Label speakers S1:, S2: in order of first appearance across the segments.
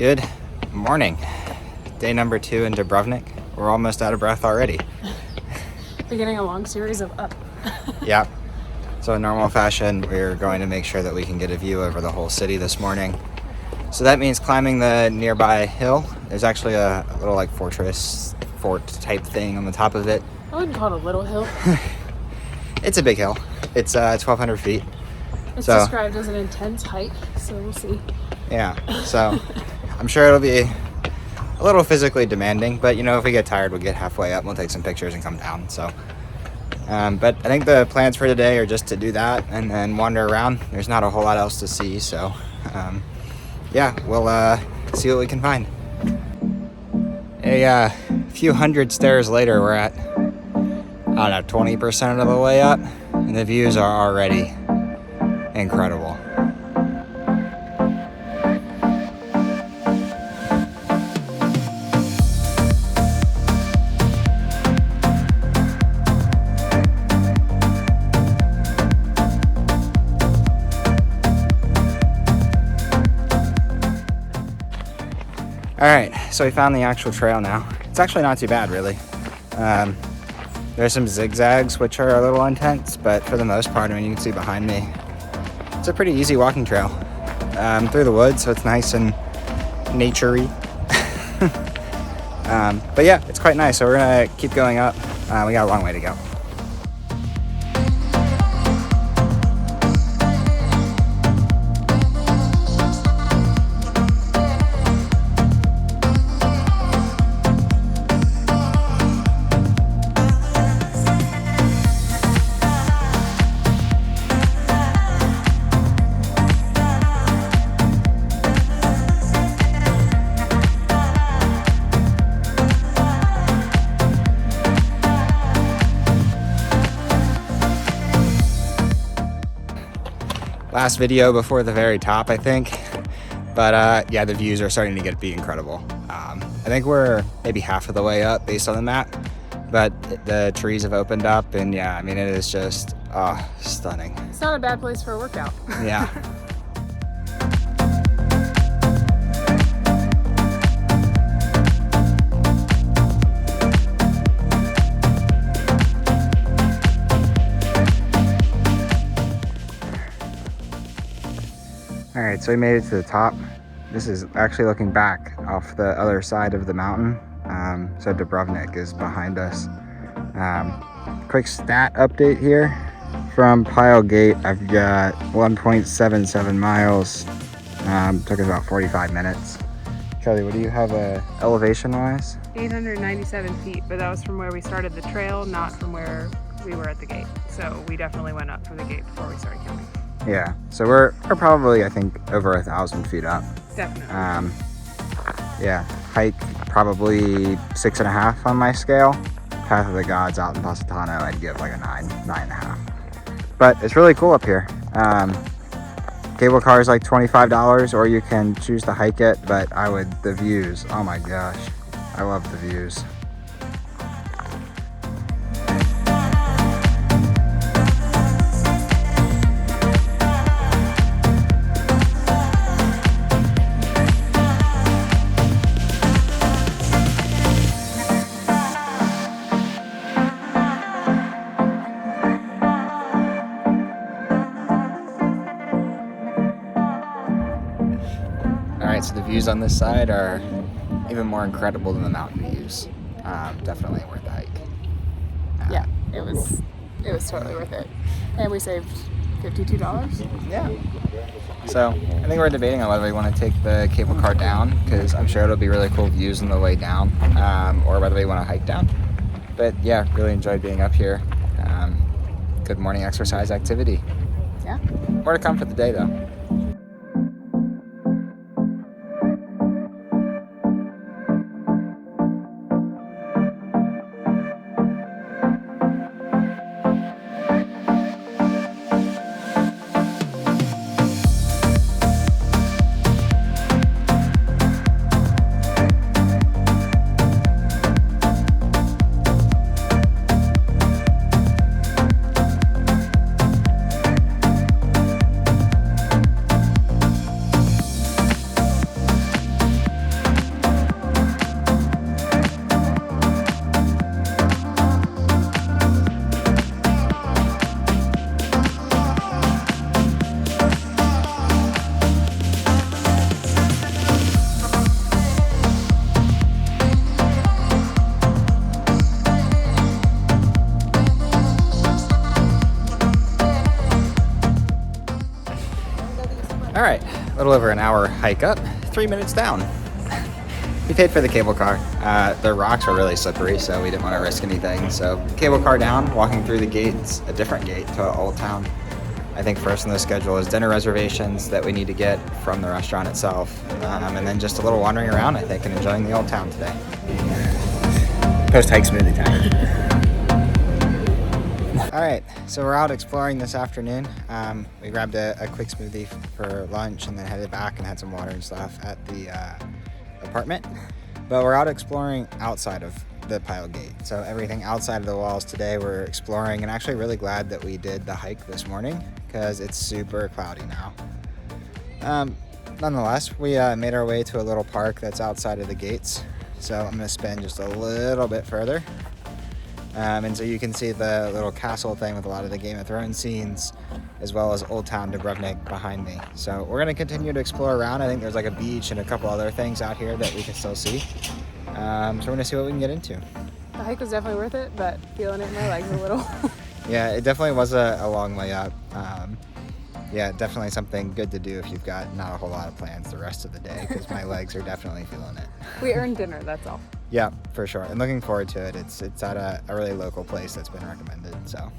S1: Good morning. Day number 2 in Dubrovnik. We're almost out of breath already.
S2: Beginning a long series of up.
S1: Yeah. So in normal fashion, we're going to make sure that we can get a view over the whole city this morning. So that means climbing the nearby hill. There's actually a little like fort type thing on the top of it.
S2: I wouldn't call it a little hill.
S1: It's a big hill. It's 1,200 feet.
S2: It's described as an intense hike, so we'll see.
S1: Yeah, so I'm sure it'll be a little physically demanding, but you know, if we get tired, we'll get halfway up, we'll take some pictures and come down. So, but I think the plans for today are just to do that and then wander around. There's not a whole lot else to see, so yeah, we'll see what we can find. A few hundred stairs later, we're at, I don't know, 20% of the way up, and the views are already incredible. All right, so we found the actual trail now. It's actually not too bad, really. There's some zigzags, which are a little intense, but for the most part, I mean, you can see behind me, it's a pretty easy walking trail through the woods, so it's nice and nature-y. But yeah, it's quite nice, so we're gonna keep going up. We got a long way to go. Last video before the very top, I think, but yeah, the views are starting to be incredible. I think we're maybe half of the way up based on the map, but the trees have opened up, and yeah, I mean, it is just stunning.
S2: It's not a bad place for a workout.
S1: Yeah. All right, so we made it to the top. This is actually looking back off the other side of the mountain. So Dubrovnik is behind us. Quick stat update here. From Pile Gate, I've got 1.77 miles. Took us about 45 minutes. Charlie, what do you have elevation-wise?
S2: 897 feet, but that was from where we started the trail, not from where we were at the gate. So we definitely went up from the gate before we started counting.
S1: Yeah, so we're probably, I think, over 1,000 feet up.
S2: Definitely.
S1: Yeah, hike probably 6.5 on my scale. Path of the Gods out in Positano, I'd give like a 9.5. But it's really cool up here. Cable car is like $25, or you can choose to hike it, but the views, oh my gosh, I love the views. So the views on this side are even more incredible than the mountain views. Definitely worth the hike.
S2: Yeah, it was totally worth it. And we saved $52.
S1: Yeah. So I think we're debating on whether we want to take the cable car down, because I'm sure it'll be really cool views on the way down, or whether we want to hike down. But yeah, really enjoyed being up here. Good morning exercise activity.
S2: Yeah.
S1: More to come for the day though. little over an hour hike up, 3 minutes down. We paid for the cable car. The rocks were really slippery, so we didn't want to risk anything. So cable car down, walking through the gates, a different gate to Old Town. I think first on the schedule is dinner reservations that we need to get from the restaurant itself. And then just a little wandering around, I think, and enjoying the Old Town today. Post-hike smoothie time. All right, so we're out exploring this afternoon. We grabbed a quick smoothie for lunch and then headed back and had some water and stuff at the apartment. But we're out exploring outside of the pile gate. So everything outside of the walls today we're exploring, and actually really glad that we did the hike this morning because it's super cloudy now. Nonetheless, we made our way to a little park that's outside of the gates. So I'm gonna spin just a little bit further. And so you can see the little castle thing with a lot of the Game of Thrones scenes, as well as Old Town Dubrovnik behind me. So we're gonna continue to explore around. I think there's like a beach and a couple other things out here that we can still see. So we're gonna see what we can get into.
S2: The hike was definitely worth it, but feeling it in my legs a little.
S1: Yeah, it definitely was a long way up. Yeah, definitely something good to do if you've got not a whole lot of plans the rest of the day, because my legs are definitely feeling it.
S2: We earned dinner, that's all.
S1: Yeah, for sure. And looking forward to it. It's at a really local place that's been recommended, so.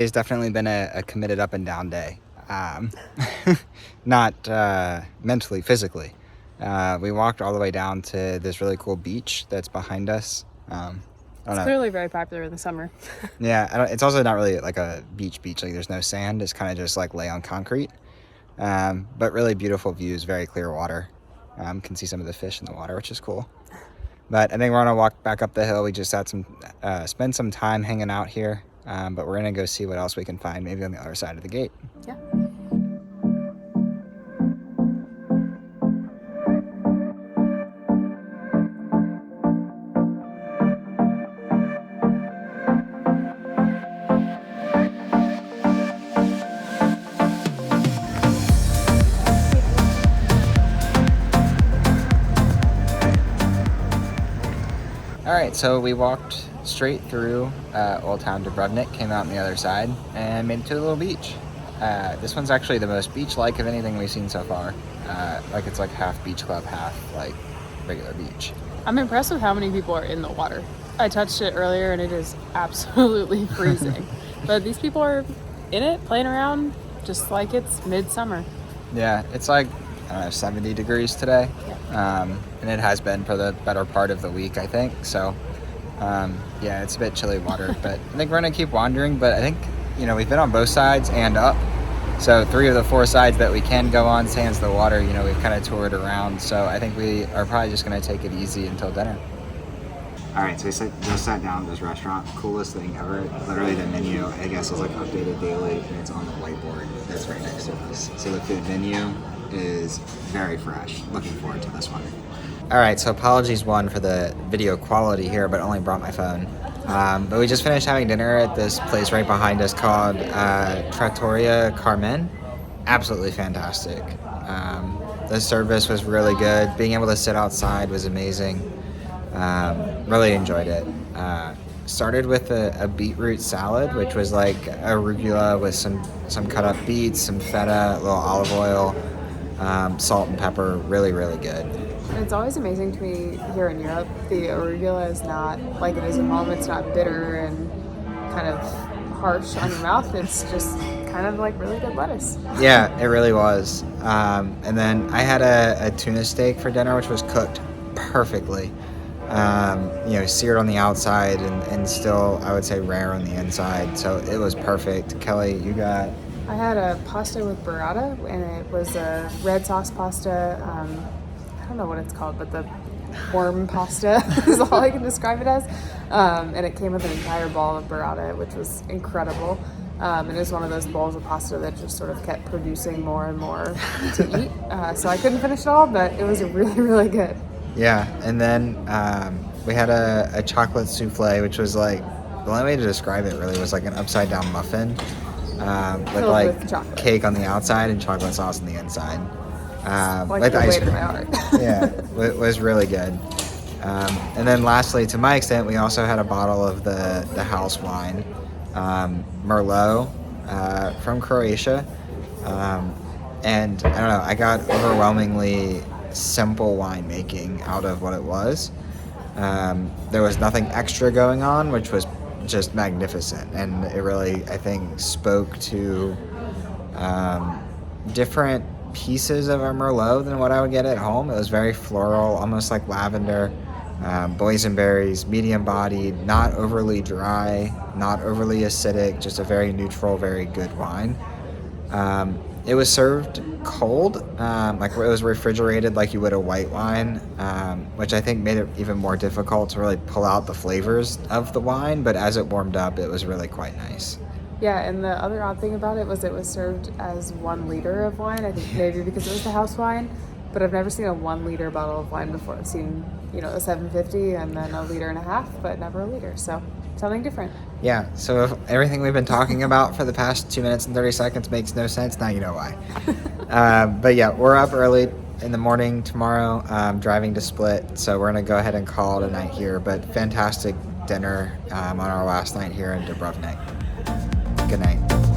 S1: It's definitely been a committed up and down day. Not mentally, physically. We walked all the way down to this really cool beach that's behind us.
S2: It's clearly very popular in the summer.
S1: Yeah, it's also not really like a beach. Like there's no sand. It's kind of just like lay on concrete. But really beautiful views, very clear water. Can see some of the fish in the water, which is cool. But I think we're gonna walk back up the hill. We just had spend some time hanging out here. But we're gonna go see what else we can find, maybe on the other side of the gate.
S2: Yeah.
S1: All right, so we walked straight through Old Town Dubrovnik, came out on the other side, and made it to a little beach. This one's actually the most beach-like of anything we've seen so far. Like it's like half beach club, half like regular beach.
S2: I'm impressed with how many people are in the water. I touched it earlier and it is absolutely freezing. But these people are in it, playing around, just like it's midsummer.
S1: Yeah, it's like, I don't know, 70 degrees today.
S2: Yeah.
S1: And it has been for the better part of the week, I think. So, yeah, it's a bit chilly water, but I think we're gonna keep wandering. But I think, we've been on both sides and up. So 3 of the 4 sides that we can go on, sans the water, we've kind of toured around. So I think we are probably just gonna take it easy until dinner. All right, so we just sat down at this restaurant. Coolest thing ever. Literally the menu, I guess, is like updated daily, and it's on the whiteboard that's right next to us. So the food menu is very fresh. Looking forward to this one. All right, so apologies one for the video quality here, but only brought my phone. But we just finished having dinner at this place right behind us called Trattoria Carmen. Absolutely fantastic. The service was really good. Being able to sit outside was amazing. Really enjoyed it. Started with a beetroot salad, which was like arugula with some cut up beets, some feta, a little olive oil, salt and pepper. Really, really good.
S2: It's always amazing to me here in Europe. The arugula is not like it is at home. It's not bitter and kind of harsh on your mouth. It's just kind of like really good lettuce.
S1: Yeah, it really was. And then I had a tuna steak for dinner, which was cooked perfectly. seared on the outside and still, I would say, rare on the inside. So it was perfect. Kelly, you got?
S2: I had a pasta with burrata, and it was a red sauce pasta. I don't know what it's called, but the worm pasta is all I can describe it as. And it came with an entire ball of burrata, which was incredible. And it was one of those bowls of pasta that just sort of kept producing more and more to eat. So I couldn't finish it all, but it was really, really good.
S1: Yeah, and then we had a chocolate souffle, which was like, the only way to describe it really was like an upside down muffin with like
S2: with
S1: cake on the outside and chocolate sauce on the inside.
S2: Like
S1: with
S2: the
S1: ice
S2: way to
S1: cream.
S2: my heart.
S1: Yeah, it was really good. And then lastly, to my extent, we also had a bottle of the house wine, Merlot from Croatia. And I don't know, I got overwhelmingly simple winemaking out of what it was. There was nothing extra going on, which was just magnificent. And it really, I think, spoke to different pieces of a Merlot than what I would get at home. It was very floral, almost like lavender, boysenberries, medium bodied, not overly dry, not overly acidic, just a very neutral, very good wine. It was served cold, like it was refrigerated like you would a white wine, which I think made it even more difficult to really pull out the flavors of the wine, but as it warmed up, it was really quite nice.
S2: Yeah, and the other odd thing about it was served as 1 liter of wine. I think maybe because it was the house wine, but I've never seen a 1 liter bottle of wine before. I've seen, a 750 and then a liter and a half, but never a liter. So something different.
S1: Yeah, so if everything we've been talking about for the past 2 minutes and 30 seconds makes no sense, now you know why. But yeah, we're up early in the morning tomorrow, driving to Split, so we're going to go ahead and call it a night here. But fantastic dinner on our last night here in Dubrovnik. Good night.